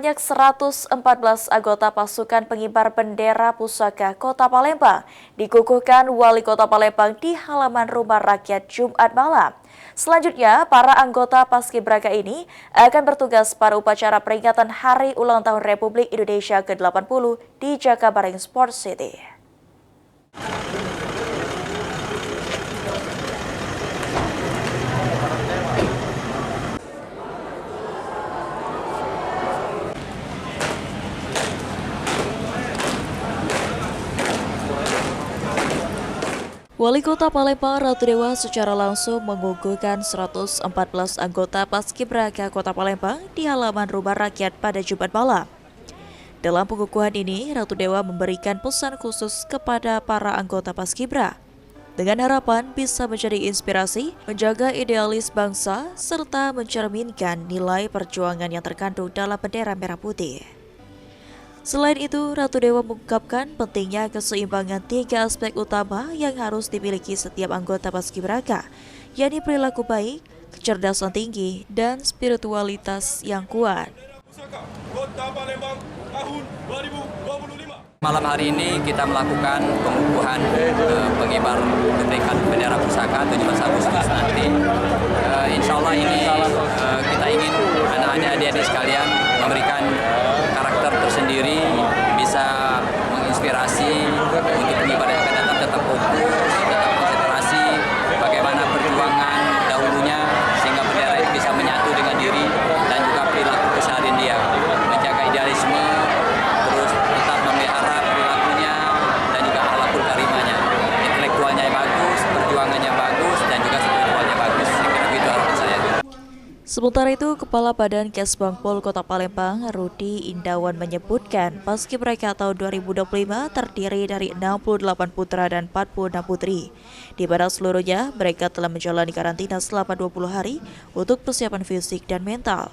Banyak 114 anggota pasukan pengibar bendera pusaka Kota Palembang dikukuhkan Wali Kota Palembang di halaman rumah rakyat Jumat malam. Selanjutnya, para anggota Paskibraka ini akan bertugas pada upacara peringatan Hari Ulang Tahun Republik Indonesia ke-80 di Jakabaring Sport City. Wali Kota Palembang Ratu Dewa secara langsung mengukuhkan 114 anggota Paskibraka Kota Palembang di halaman rumah rakyat pada Jumat malam. Dalam pengukuhan ini, Ratu Dewa memberikan pesan khusus kepada para anggota Paskibra dengan harapan bisa menjadi inspirasi, menjaga idealis bangsa, serta mencerminkan nilai perjuangan yang terkandung dalam bendera merah putih. Selain itu, Ratu Dewa mengungkapkan pentingnya keseimbangan 3 aspek utama yang harus dimiliki setiap anggota Paskibraka, yakni perilaku baik, kecerdasan tinggi, dan spiritualitas yang kuat. Malam hari ini kita melakukan pengukuhan pengibar bendera pusaka 17 Agustus nanti. Insya Allah ini kita ingin anak-anak adik-adik sekalian memberikan karakter tersendiri, bisa menginspirasi untuk pengibar yang akan datang tetap fokus, tetap konsentrasi bagaimana perjuangan dahulunya sehingga bendera itu bisa menyatu dengan diri dan juga perilaku keseharian dia, menjaga idealisme, terus tetap memelihara perilakunya dan juga akhlakul karimanya, intelektualnya yang bagus, perjuangannya bagus dan juga spiritualnya bagus. Itu harapan saya. Sementara itu, Kepala Badan Kesbangpol Kota Palembang, Rudi Indawan menyebutkan Paskibraka tahun 2025 terdiri dari 68 putra dan 46 putri, di mana seluruhnya mereka telah menjalani karantina selama 20 hari untuk persiapan fisik dan mental.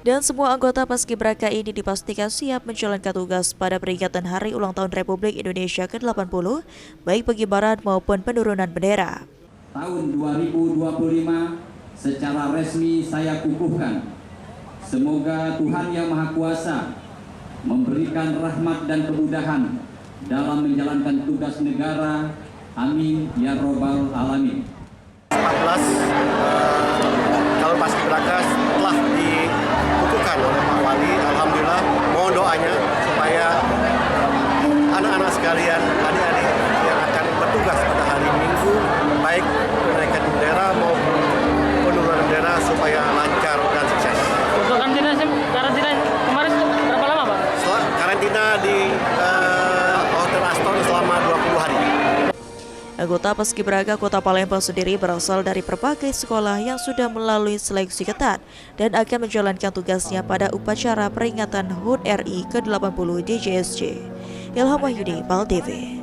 Dan semua anggota Paskibraka ini dipastikan siap menjalankan tugas pada peringatan Hari Ulang Tahun Republik Indonesia ke-80, baik pengibaran maupun penurunan bendera. Tahun 2025 secara resmi saya kukuhkan. Semoga Tuhan Yang Maha Kuasa memberikan rahmat dan kemudahan dalam menjalankan tugas negara. Amin ya robbal alamin. 14 calon Paskibraka telah dikukuhkan oleh Pak Wali. Alhamdulillah, mohon doanya supaya anak-anak sekalian, adik-adik yang akan bertugas pada hari Minggu, baik menaikkan bendera maupun penurunan bendera, supaya lancar dan sukses. Untuk karantina kemarin berapa lama, Pak? Karantina di Hotel Aston selama 20 hari. Anggota Paskibraka Kota Palembang sendiri berasal dari berbagai sekolah yang sudah melalui seleksi ketat dan akan menjalankan tugasnya pada upacara peringatan HUT RI ke-80 di JSC. Ilham Wahyudi, PAL TV.